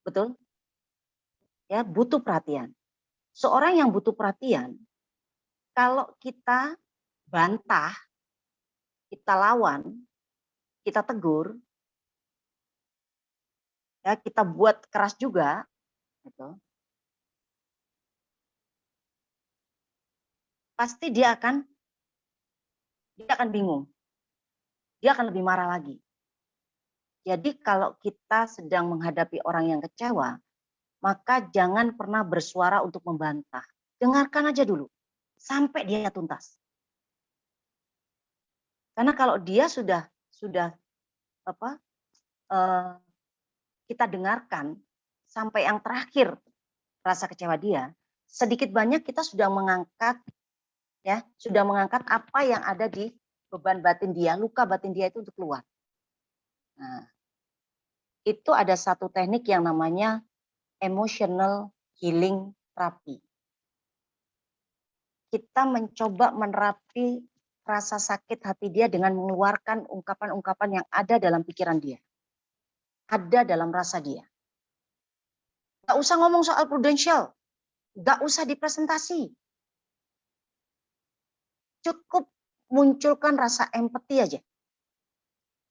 betul? Ya, butuh perhatian. Seorang yang butuh perhatian, kalau kita bantah, kita lawan, kita tegur, ya kita buat keras juga, gitu, pasti dia akan bingung, dia akan lebih marah lagi. Jadi kalau kita sedang menghadapi orang yang kecewa, maka jangan pernah bersuara untuk membantah. Dengarkan aja dulu, sampai dia tuntas. Karena kalau dia sudah apa eh, kita dengarkan sampai yang terakhir rasa kecewa dia, sedikit banyak kita sudah mengangkat apa yang ada di beban batin dia, luka batin dia itu untuk keluar. Nah, itu ada satu teknik yang namanya emotional healing therapy. Kita mencoba menerapi rasa sakit hati dia dengan mengeluarkan ungkapan-ungkapan yang ada dalam pikiran dia. Ada dalam rasa dia. Gak usah ngomong soal prudential. Gak usah dipresentasi. Cukup munculkan rasa empati aja.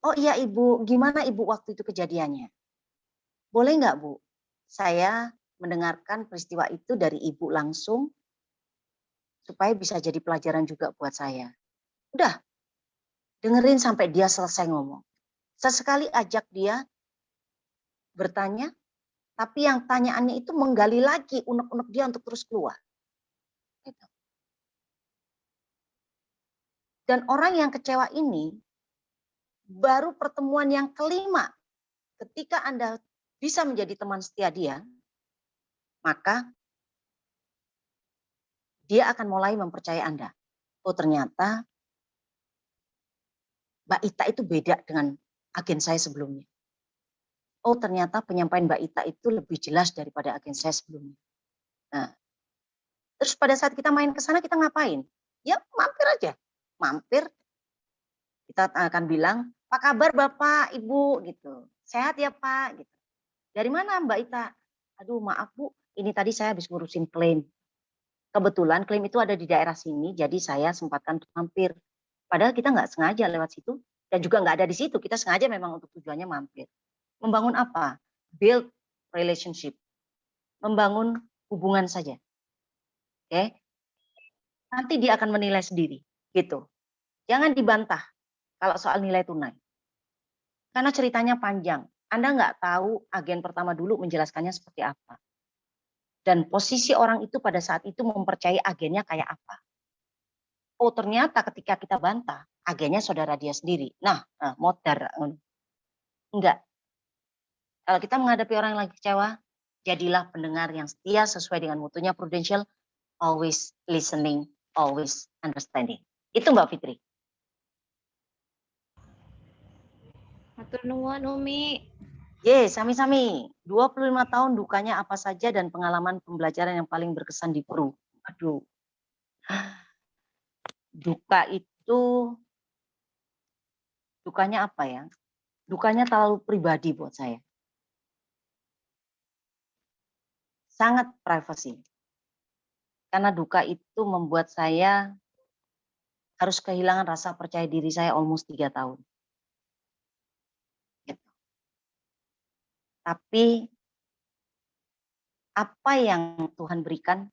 Oh iya Ibu, gimana Ibu waktu itu kejadiannya? Boleh nggak Bu? Saya mendengarkan peristiwa itu dari Ibu langsung supaya bisa jadi pelajaran juga buat saya. Udah, dengerin sampai dia selesai ngomong. Sesekali ajak dia bertanya, tapi yang tanyaannya itu menggali lagi unek-unek dia untuk terus keluar. Gitu. Dan orang yang kecewa ini baru pertemuan yang kelima. Ketika Anda bisa menjadi teman setia dia, maka dia akan mulai mempercayai Anda. Oh ternyata Mbak Ita itu beda dengan agen saya sebelumnya. Oh ternyata penyampaian Mbak Ita itu lebih jelas daripada agen saya sebelumnya. Nah, terus pada saat kita main ke sana kita ngapain? Ya mampir aja. Mampir, kita akan bilang, "Apa kabar Bapak, Ibu?" gitu. "Sehat ya Pak?" gitu. "Dari mana Mbak Ita?" "Aduh maaf Bu, ini tadi saya habis ngurusin klaim. Kebetulan klaim itu ada di daerah sini, jadi saya sempatkan untuk mampir." Padahal kita nggak sengaja lewat situ, dan juga nggak ada di situ, kita sengaja memang untuk tujuannya mampir. Membangun apa? Build relationship, membangun hubungan saja. Oke, nanti dia akan menilai sendiri, gitu. Jangan dibantah kalau soal nilai tunai. Karena ceritanya panjang. Anda nggak tahu agen pertama dulu menjelaskannya seperti apa. Dan posisi orang itu pada saat itu mempercayai agennya kayak apa. Oh ternyata ketika kita bantah, agennya saudara dia sendiri. Nah, modar. Enggak. Kalau kita menghadapi orang yang lagi kecewa, jadilah pendengar yang setia sesuai dengan mutunya Prudential, always listening, always understanding. Itu Mbak Fitri. Matur nuwun Umi. Sami-sami. 25 tahun dukanya apa saja dan pengalaman pembelajaran yang paling berkesan di Pru. Aduh. Duka itu, dukanya apa ya? Dukanya terlalu pribadi buat saya. Sangat privasi. Karena duka itu membuat saya harus kehilangan rasa percaya diri saya almost 3 tahun. Gitu. Tapi apa yang Tuhan berikan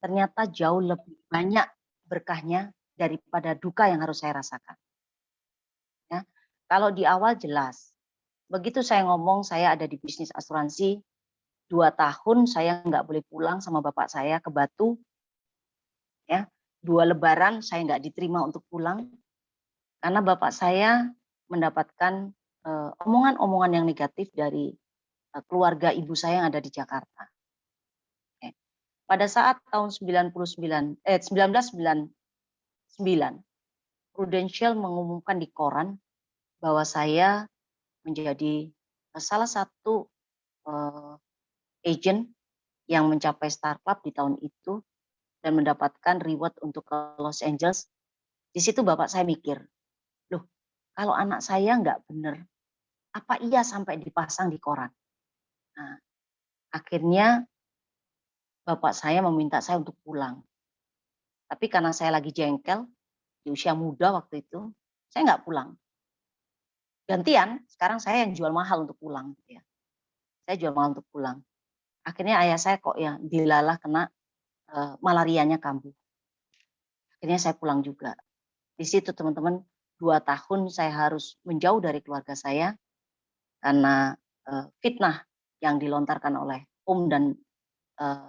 ternyata jauh lebih banyak berkahnya daripada duka yang harus saya rasakan. Ya. Kalau di awal jelas, begitu saya ngomong saya ada di bisnis asuransi, 2 tahun saya nggak boleh pulang sama bapak saya ke Batu, ya 2 lebaran saya nggak diterima untuk pulang, karena bapak saya mendapatkan omongan-omongan yang negatif dari keluarga ibu saya yang ada di Jakarta. Pada saat tahun 1999, Prudential mengumumkan di koran bahwa saya menjadi salah satu agent yang mencapai Star Club di tahun itu dan mendapatkan reward untuk ke Los Angeles. Di situ bapak saya mikir, loh kalau anak saya nggak bener, apa iya sampai dipasang di koran? Nah, akhirnya bapak saya meminta saya untuk pulang. Tapi karena saya lagi jengkel, di usia muda waktu itu, saya nggak pulang. Gantian, sekarang saya yang jual mahal untuk pulang, gitu ya. Saya jual mahal untuk pulang. Akhirnya ayah saya kok ya dilalah kena malarianya kambuh. Akhirnya saya pulang juga. Di situ teman-teman 2 tahun saya harus menjauh dari keluarga saya karena fitnah yang dilontarkan oleh om dan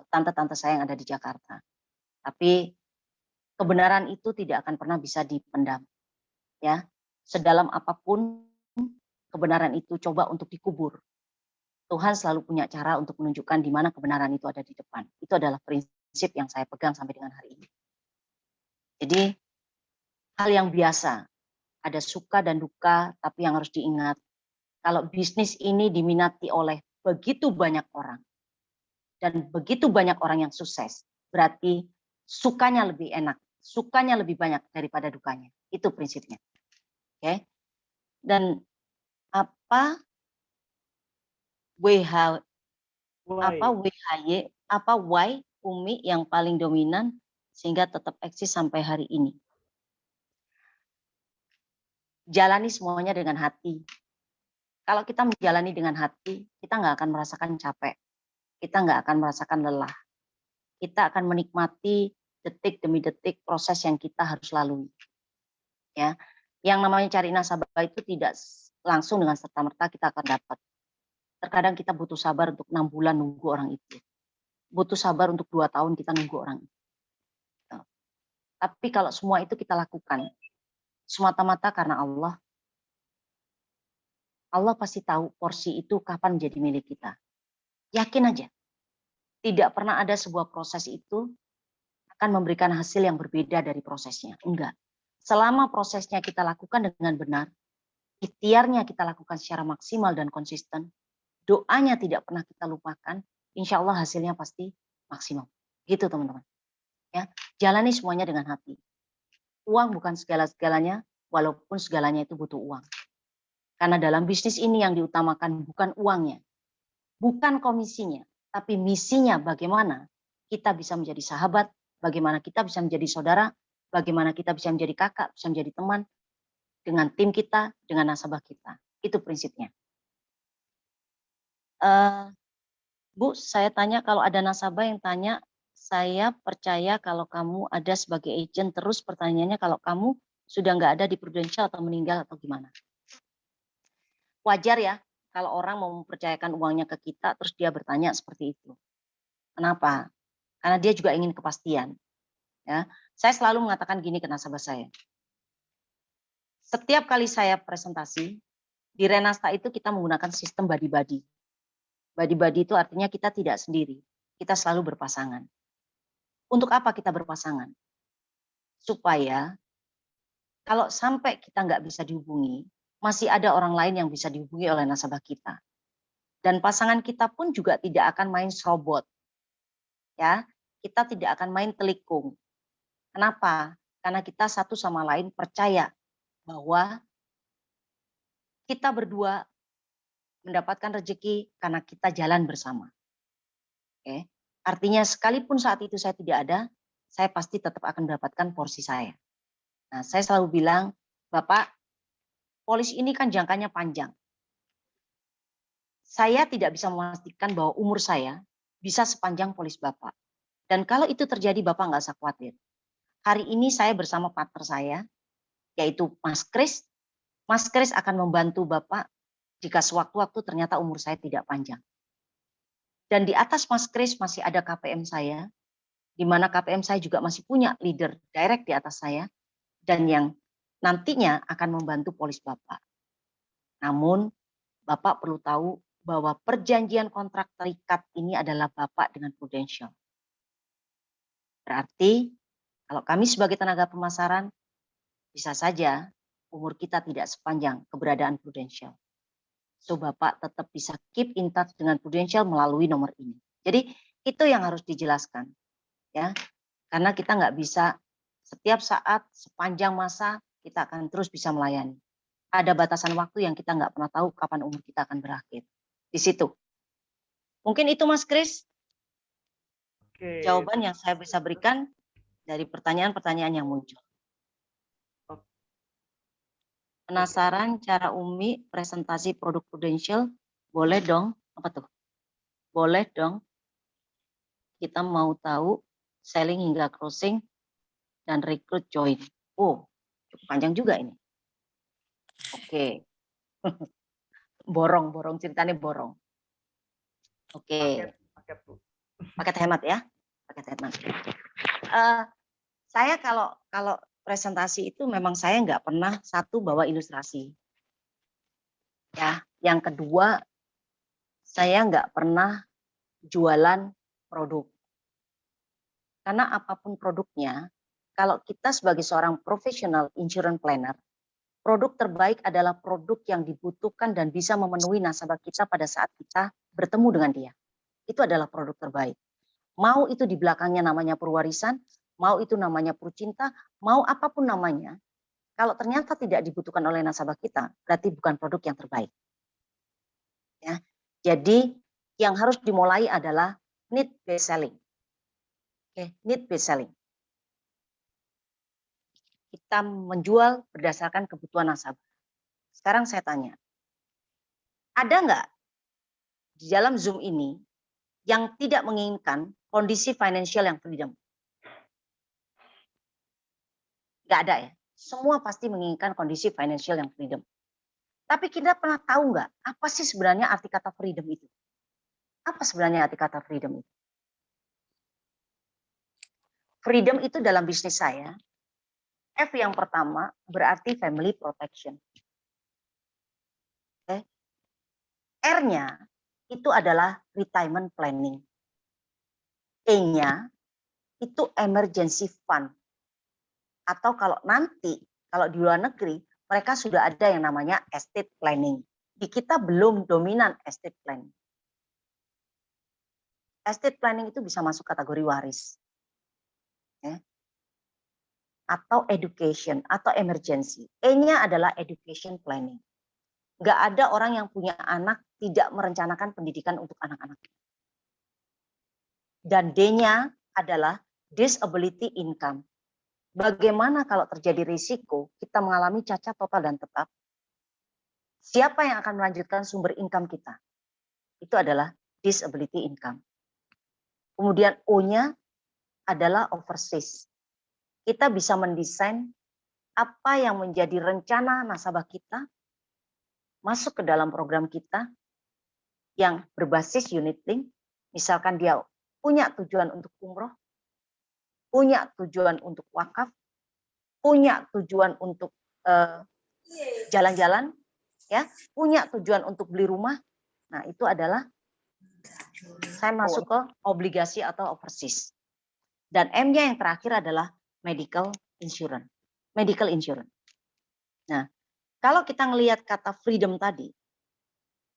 tante-tante saya yang ada di Jakarta. Tapi kebenaran itu tidak akan pernah bisa dipendam, ya. Sedalam apapun kebenaran itu coba untuk dikubur, Tuhan selalu punya cara untuk menunjukkan di mana kebenaran itu ada di depan. Itu adalah prinsip yang saya pegang sampai dengan hari ini. Jadi hal yang biasa, ada suka dan duka, tapi yang harus diingat, kalau bisnis ini diminati oleh begitu banyak orang, dan begitu banyak orang yang sukses, berarti sukanya lebih enak, sukanya lebih banyak daripada dukanya. Itu prinsipnya. Oke. Dan apa WH apa Why? WHY, apa why Umi yang paling dominan sehingga tetap eksis sampai hari ini. Jalani semuanya dengan hati. Kalau kita menjalani dengan hati, kita nggak akan merasakan capek. Kita nggak akan merasakan lelah. Kita akan menikmati detik demi detik proses yang kita harus lalui. Ya, yang namanya cari nasabah itu tidak langsung dengan serta-merta kita akan dapat. Terkadang kita butuh sabar untuk 6 bulan nunggu orang itu. Butuh sabar untuk 2 tahun kita nunggu orang itu. Tapi kalau semua itu kita lakukan, semata-mata karena Allah, Allah pasti tahu porsi itu kapan menjadi milik kita. Yakin aja. Tidak pernah ada sebuah proses itu akan memberikan hasil yang berbeda dari prosesnya. Enggak. Selama prosesnya kita lakukan dengan benar, ikhtiarnya kita lakukan secara maksimal dan konsisten, doanya tidak pernah kita lupakan, insya Allah hasilnya pasti maksimal. Gitu teman-teman. Ya, jalani semuanya dengan hati. Uang bukan segala-segalanya, walaupun segalanya itu butuh uang. Karena dalam bisnis ini yang diutamakan bukan uangnya, bukan komisinya, tapi misinya bagaimana kita bisa menjadi sahabat, bagaimana kita bisa menjadi saudara, bagaimana kita bisa menjadi kakak, bisa menjadi teman, dengan tim kita, dengan nasabah kita. Itu prinsipnya. Bu, saya tanya kalau ada nasabah yang tanya, saya percaya kalau kamu ada sebagai agent, terus pertanyaannya kalau kamu sudah nggak ada di Prudential atau meninggal atau gimana? Wajar ya, kalau orang mau mempercayakan uangnya ke kita, terus dia bertanya seperti itu. Kenapa? Karena dia juga ingin kepastian. Ya, saya selalu mengatakan gini ke nasabah saya. Setiap kali saya presentasi, di Renasta itu kita menggunakan sistem body-body. Body-body itu artinya kita tidak sendiri, kita selalu berpasangan. Untuk apa kita berpasangan? Supaya kalau sampai kita nggak bisa dihubungi, masih ada orang lain yang bisa dihubungi oleh nasabah kita. Dan pasangan kita pun juga tidak akan main serobot. Ya, kita tidak akan main telikung. Kenapa? Karena kita satu sama lain percaya bahwa kita berdua mendapatkan rezeki karena kita jalan bersama. Oke. Artinya sekalipun saat itu saya tidak ada, saya pasti tetap akan mendapatkan porsi saya. Nah, saya selalu bilang, Bapak, polis ini kan jangkanya panjang. Saya tidak bisa memastikan bahwa umur saya bisa sepanjang polis Bapak. Dan kalau itu terjadi, Bapak nggak usah khawatir. Hari ini saya bersama partner saya, yaitu Mas Kris. Mas Kris akan membantu Bapak jika sewaktu-waktu ternyata umur saya tidak panjang. Dan di atas Mas Kris masih ada KPM saya, di mana KPM saya juga masih punya leader direct di atas saya, dan yang nantinya akan membantu polis Bapak. Namun Bapak perlu tahu bahwa perjanjian kontrak terikat ini adalah Bapak dengan Prudential. Berarti kalau kami sebagai tenaga pemasaran, bisa saja umur kita tidak sepanjang keberadaan Prudential. So Bapak tetap bisa keep in touch dengan Prudential melalui nomor ini. Jadi itu yang harus dijelaskan, ya, karena kita nggak bisa setiap saat sepanjang masa kita akan terus bisa melayani. Ada batasan waktu yang kita nggak pernah tahu kapan umur kita akan berakhir. Di situ. Mungkin itu Mas Kris Oke. jawaban yang saya bisa berikan dari pertanyaan-pertanyaan yang muncul. Penasaran cara Umi presentasi produk Prudential? Boleh dong. Apa tuh? Boleh dong. Kita mau tahu selling hingga closing dan rekrut join. Oh, cukup panjang juga ini. Oke. Borong ceritanya borong. Oke. Paket, Bu. Paket hemat ya. Paket hemat. Saya kalau presentasi itu memang saya nggak pernah satu bawa ilustrasi. Ya, yang kedua saya nggak pernah jualan produk. Karena apapun produknya, kalau kita sebagai seorang profesional insurance planner, produk terbaik adalah produk yang dibutuhkan dan bisa memenuhi nasabah kita pada saat kita bertemu dengan dia. Itu adalah produk terbaik. Mau itu di belakangnya namanya Purwarisan, mau itu namanya Purcinta, mau apapun namanya, kalau ternyata tidak dibutuhkan oleh nasabah kita, berarti bukan produk yang terbaik. Ya. Jadi yang harus dimulai adalah need based selling. Oke, need based selling. Kita menjual berdasarkan kebutuhan nasabah. Sekarang saya tanya, ada nggak di dalam Zoom ini yang tidak menginginkan kondisi financial yang freedom? Nggak ada ya. Semua pasti menginginkan kondisi financial yang freedom. Tapi kita pernah tahu nggak apa sih sebenarnya arti kata freedom itu? Apa sebenarnya arti kata freedom itu? Freedom itu dalam bisnis saya, F yang pertama berarti family protection. Okay. R-nya itu adalah retirement planning. E-nya itu emergency fund. Atau kalau nanti, kalau di luar negeri, mereka sudah ada yang namanya estate planning. Di kita belum dominan estate planning. Estate planning itu bisa masuk kategori waris. Ya. Atau education, atau emergency. E-nya adalah education planning. Nggak ada orang yang punya anak tidak merencanakan pendidikan untuk anak-anak. Dan D-nya adalah disability income. Bagaimana kalau terjadi risiko, kita mengalami cacat total dan tetap, siapa yang akan melanjutkan sumber income kita? Itu adalah disability income. Kemudian O-nya adalah overseas. Kita bisa mendesain apa yang menjadi rencana nasabah kita masuk ke dalam program kita yang berbasis unit link. Misalkan dia punya tujuan untuk umroh, punya tujuan untuk wakaf, punya tujuan untuk jalan-jalan, ya, punya tujuan untuk beli rumah. Nah, itu adalah saya masuk ke obligasi atau overseas. Dan M-nya yang terakhir adalah medical insurance. Medical insurance. Nah, kalau kita ngelihat kata freedom tadi,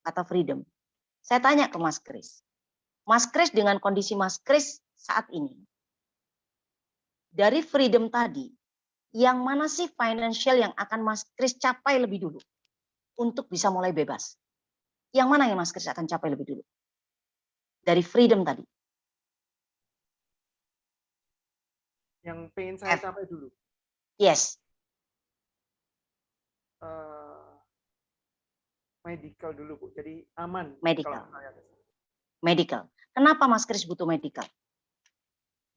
kata freedom, saya tanya ke Mas Kris. Mas Kris dengan kondisi Mas Kris saat ini, dari freedom tadi, yang mana sih financial yang akan Mas Kris capai lebih dulu untuk bisa mulai bebas? Yang mana yang Mas Kris akan capai lebih dulu? Dari freedom tadi. Yang pengen saya capai dulu. Yes. Medical dulu, Bu. Jadi aman. Medical. Kalau saya. Medical. Kenapa Mas Kris butuh medical?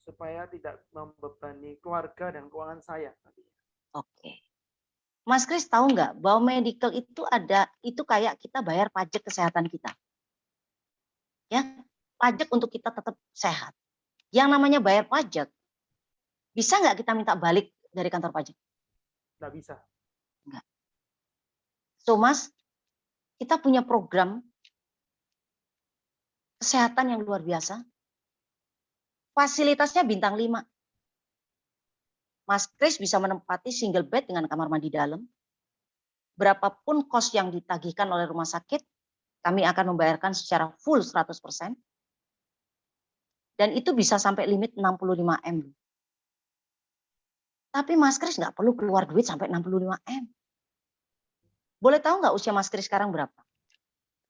Supaya tidak membebani keluarga dan keuangan saya. Oke. Mas Kris tahu nggak bahwa medical itu ada, itu kayak kita bayar pajak kesehatan kita. Ya, pajak untuk kita tetap sehat. Yang namanya bayar pajak, bisa nggak kita minta balik dari kantor pajak? Nggak bisa. Enggak. So Mas, kita punya program kesehatan yang luar biasa. Fasilitasnya bintang 5. Mas Kris bisa menempati single bed dengan kamar mandi dalam. Berapapun kos yang ditagihkan oleh rumah sakit, kami akan membayarkan secara full 100%. Dan itu bisa sampai limit 65 M. Tapi Mas Kris nggak perlu keluar duit sampai 65 M. Boleh tahu nggak usia Mas Kris sekarang berapa?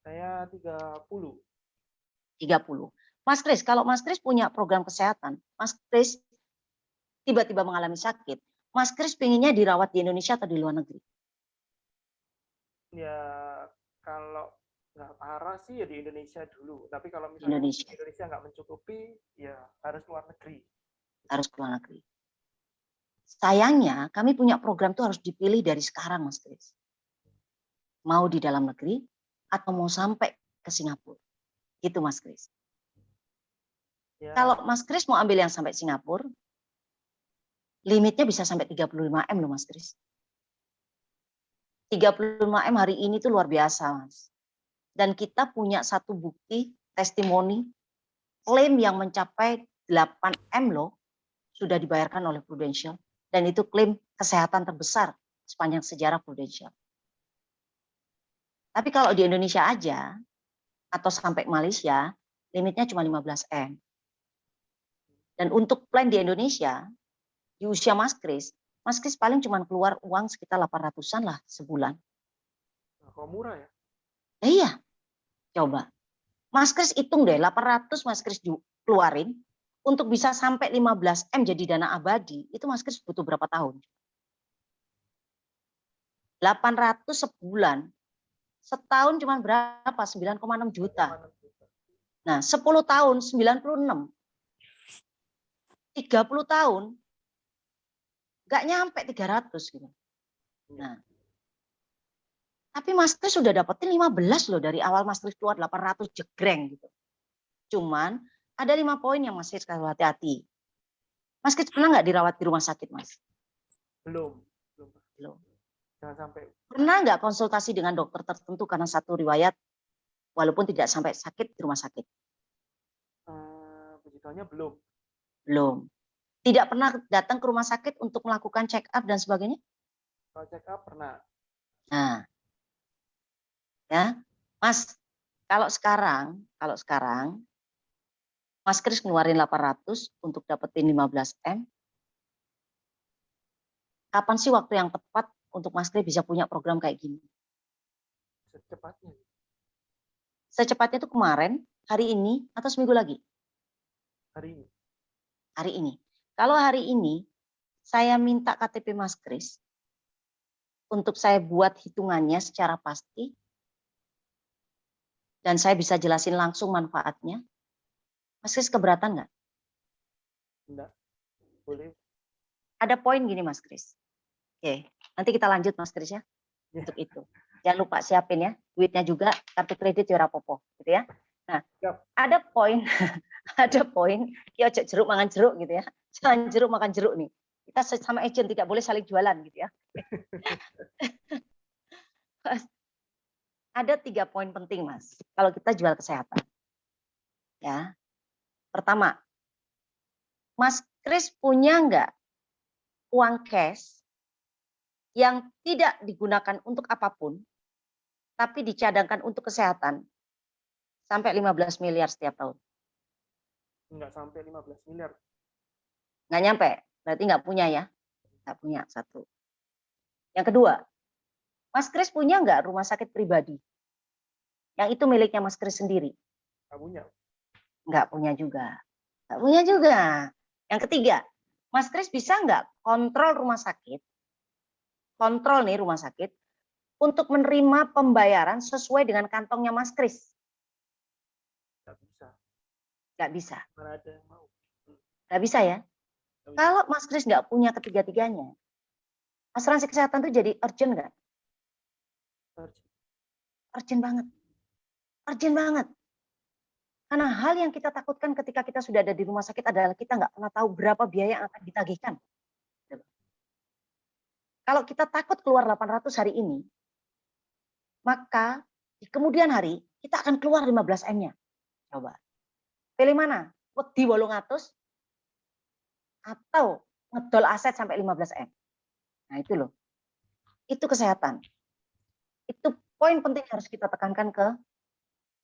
Saya 30. 30. Mas Kris, kalau Mas Kris punya program kesehatan, Mas Kris tiba-tiba mengalami sakit, Mas Kris pengennya dirawat di Indonesia atau di luar negeri? Ya kalau nggak parah sih ya di Indonesia dulu. Tapi kalau Di misalnya Indonesia, Indonesia nggak mencukupi, ya harus luar negeri. harus ke luar negeri. Sayangnya kami punya program tuh harus dipilih dari sekarang Mas Kris. Mau di dalam negeri atau mau sampai ke Singapura. Gitu Mas Kris. Ya, Kalau Mas Kris mau ambil yang sampai Singapura, limitnya bisa sampai 35 M loh Mas Kris. 35 M hari ini tuh luar biasa Mas. Dan kita punya satu bukti testimoni klaim yang mencapai 8 M loh sudah dibayarkan oleh Prudential. Dan itu klaim kesehatan terbesar sepanjang sejarah Prudential. Tapi kalau di Indonesia aja atau sampai Malaysia, limitnya cuma 15 M. Dan untuk plan di Indonesia, di usia Mas Kris paling cuma keluar uang sekitar 800-an lah sebulan. kok murah ya? Iya, coba. Mas Kris hitung deh, 800 Mas Kris keluarin, untuk bisa sampai 15 M jadi dana abadi, itu Mas Kris butuh berapa tahun? 800 sebulan, setahun cuma berapa? 9,6 juta. Nah, 10 tahun 96. 30 tahun nggak nyampe 300 gitu. Nah, tapi Mas Kris sudah dapetin 15 loh dari awal Mas Kris keluar 800 jegreng gitu. Cuman ada 5 poin yang Mas Kris harus hati-hati. Mas Kris pernah nggak dirawat di rumah sakit, Mas? Belum. Belum. Jangan sampai. Pernah nggak konsultasi dengan dokter tertentu karena satu riwayat walaupun tidak sampai sakit di rumah sakit? Puji Tuhannya belum. Belum. Tidak pernah datang ke rumah sakit untuk melakukan check up dan sebagainya? Kalau check up pernah. Nah, ya, Mas, kalau sekarang Mas Kris ngeluarin 800 untuk dapetin 15 M, kapan sih waktu yang tepat untuk Mas Kris bisa punya program kayak gini? Secepatnya. Secepatnya itu kemarin, hari ini, atau seminggu lagi? Hari ini. Hari ini. Kalau hari ini, saya minta KTP Mas Kris untuk saya buat hitungannya secara pasti, dan saya bisa jelasin langsung manfaatnya. Mas Kris keberatan nggak? Enggak. Boleh. Ada poin gini Mas Kris. Oke, nanti kita lanjut Mas Kris ya. Untuk itu. Jangan lupa siapin ya, duitnya juga, kartu kredit ya rapopo, gitu ya. Nah, ada poin, ada poin, ya ojo jeruk makan jeruk gitu ya. Jangan jeruk makan jeruk nih. Kita sama agent tidak boleh saling jualan gitu ya. Ada 3 poin penting Mas, kalau kita jual kesehatan. Ya, pertama, Mas Kris punya nggak uang cash yang tidak digunakan untuk apapun, tapi dicadangkan untuk kesehatan sampai 15 miliar setiap tahun? Enggak sampai 15 miliar. Nggak nyampe, berarti nggak punya ya? Nggak punya, satu. Yang kedua, Mas Kris punya nggak rumah sakit pribadi? Yang itu miliknya Mas Kris sendiri? Nggak punya. Nggak punya juga. Nggak punya juga. Yang ketiga, Mas Kris bisa nggak kontrol rumah sakit, kontrol nih rumah sakit, untuk menerima pembayaran sesuai dengan kantongnya Mas Kris? Nggak bisa. Nggak bisa. Mana ada yang mau. Nggak bisa ya? Kalau Mas Kris nggak punya ketiga-tiganya, asuransi kesehatan itu jadi urgent nggak? Urgent banget. Urgent banget. Karena hal yang kita takutkan ketika kita sudah ada di rumah sakit adalah kita nggak pernah tahu berapa biaya yang akan ditagihkan. Kalau kita takut keluar 800 hari ini, maka di kemudian hari kita akan keluar 15 M-nya. Coba. Pilih mana? Wedi 800 atau ngedol aset sampai 15 M. Nah itu loh. Itu kesehatan. Itu poin penting harus kita tekankan ke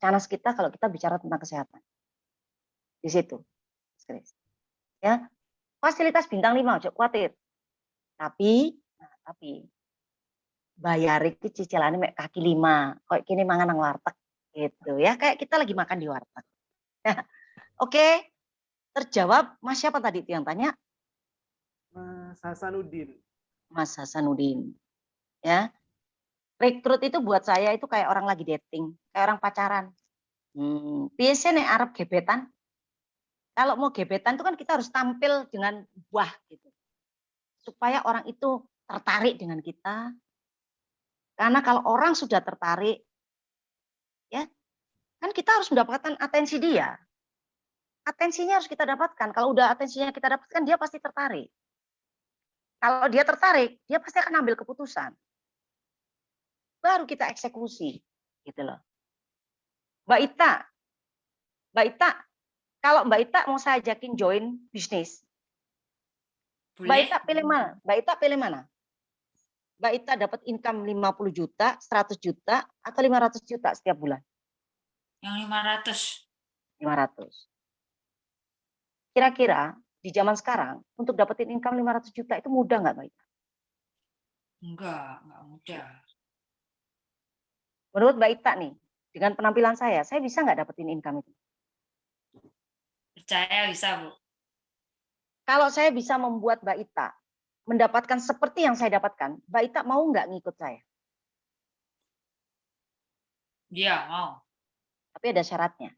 canas kita kalau kita bicara tentang kesehatan. Di situ. Ya. Fasilitas bintang 5, ojo khawatir. Tapi bayar iki cicilannya mek kaki 5. Kok kini mangan nang warteg gitu ya. Kayak kita lagi makan di warteg. Oke, terjawab. Mas siapa tadi itu yang tanya? Mas Hasanuddin. Mas Hasanuddin. Ya, rekrut itu buat saya itu kayak orang lagi dating, kayak orang pacaran. Biasanya nih Arab gebetan. Kalau mau gebetan itu kan kita harus tampil dengan wah gitu. Supaya orang itu tertarik dengan kita. Karena kalau orang sudah tertarik, ya kan kita harus mendapatkan atensi dia. Atensinya harus kita dapatkan. Kalau udah atensinya kita dapatkan, dia pasti tertarik. Kalau dia tertarik, dia pasti akan ambil keputusan. Baru kita eksekusi, gitu loh. Mbak Ita, kalau Mbak Ita mau saya ajakin join bisnis, Mbak Boleh? Ita pilih mana? Mbak Ita pilih mana? Mbak Ita dapat income 50 juta, 100 juta, atau 500 juta setiap bulan? Yang 500. 500. Kira-kira di zaman sekarang untuk dapetin income 500 juta itu mudah nggak Mbak Ita? Enggak mudah. Menurut Mbak Ita nih, dengan penampilan saya bisa nggak dapetin income itu? Percaya bisa, Bu. Kalau saya bisa membuat Mbak Ita mendapatkan seperti yang saya dapatkan, Mbak Ita mau nggak ngikut saya? Dia mau. Tapi ada syaratnya.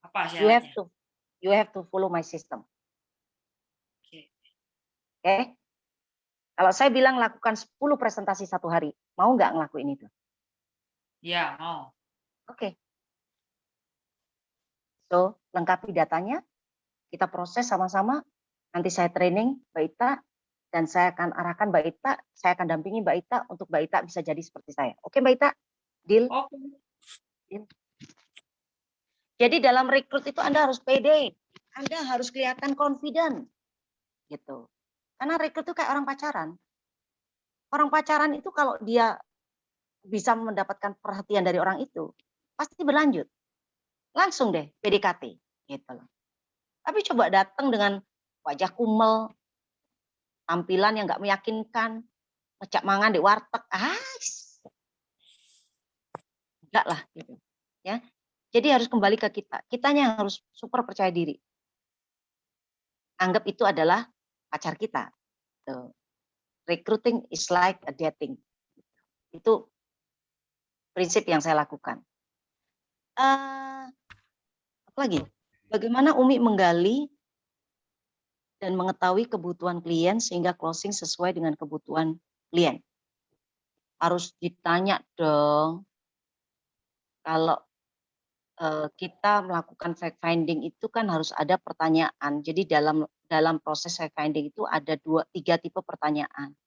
Apa You have syaratnya? to follow my system. Oke. Oke? Kalau saya bilang lakukan 10 presentasi satu hari, mau nggak ngelakuin itu? Dia mau. Oke. So, lengkapi datanya, kita proses sama-sama, nanti saya training Mbak Ita, dan saya akan arahkan Mbak Ita, saya akan dampingi Mbak Ita untuk Mbak Ita bisa jadi seperti saya. Oke Mbak Ita? Deal? Oke. Deal. Jadi dalam rekrut itu Anda harus pede, Anda harus kelihatan confident, gitu. Karena rekrut itu kayak orang pacaran. Orang pacaran itu kalau dia bisa mendapatkan perhatian dari orang itu, pasti berlanjut. Langsung deh PDKT, gitu loh. Tapi coba datang dengan wajah kumel, tampilan yang nggak meyakinkan, ngejak mangan di warteg, enggak lah gitu. Ya. Jadi harus kembali ke kita. Kitanya harus super percaya diri. Anggap itu adalah pacar kita. Tuh. Recruiting is like a dating. Itu prinsip yang saya lakukan. Apa lagi? Bagaimana Umi menggali dan mengetahui kebutuhan klien sehingga closing sesuai dengan kebutuhan klien? Harus ditanya dong. Kalau kita melakukan fact finding itu kan harus ada pertanyaan. Jadi dalam proses fact finding itu ada 3 tipe pertanyaan.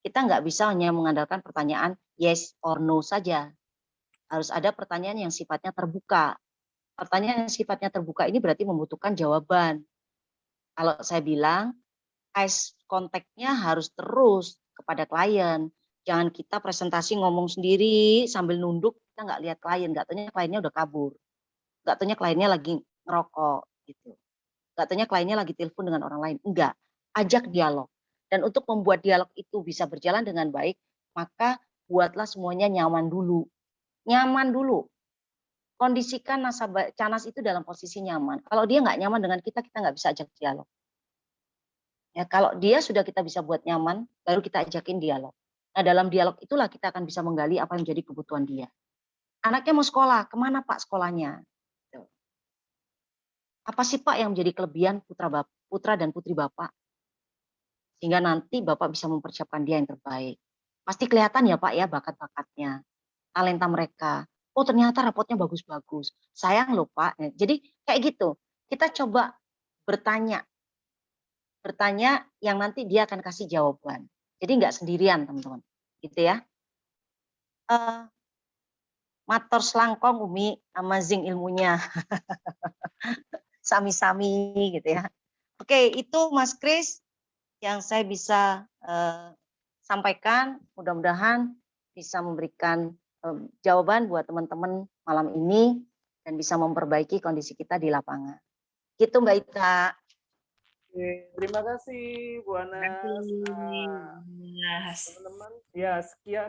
Kita nggak bisa hanya mengandalkan pertanyaan yes or no saja. Harus ada pertanyaan yang sifatnya terbuka. Pertanyaan yang sifatnya terbuka ini berarti membutuhkan jawaban. Kalau saya bilang, eye contact-nya harus terus kepada klien. Jangan kita presentasi ngomong sendiri sambil nunduk, kita nggak lihat klien, nggak taunya kliennya udah kabur. Nggak taunya kliennya lagi ngerokok, gitu. Nggak taunya kliennya lagi telepon dengan orang lain. Enggak, ajak dialog. Dan untuk membuat dialog itu bisa berjalan dengan baik, maka buatlah semuanya nyaman dulu. Nyaman dulu. Kondisikan nasabah Canas itu dalam posisi nyaman. Kalau dia nggak nyaman dengan kita nggak bisa ajak dialog. Ya, kalau dia sudah kita bisa buat nyaman, baru kita ajakin dialog. Nah, dalam dialog itulah kita akan bisa menggali apa yang menjadi kebutuhan dia. Anaknya mau sekolah, kemana Pak sekolahnya? Apa sih Pak yang menjadi kelebihan putra dan putri Bapak? Sehingga nanti Bapak bisa mempersiapkan dia yang terbaik. Pasti kelihatan ya Pak ya bakat-bakatnya, talenta mereka. Oh ternyata rapotnya bagus-bagus. Sayang loh Pak. Jadi kayak gitu. Kita coba bertanya yang nanti dia akan kasih jawaban. Jadi nggak sendirian teman-teman. Gitu ya. Matur selangkong Umi, amazing ilmunya. Sami-sami gitu ya. Oke, itu Mas Kris yang saya bisa sampaikan. Mudah-mudahan bisa memberikan jawaban buat teman-teman malam ini dan bisa memperbaiki kondisi kita di lapangan. Gitu Mbak Ita. Oke, terima kasih Bu Anas. Terima kasih. Teman-teman, ya sekian.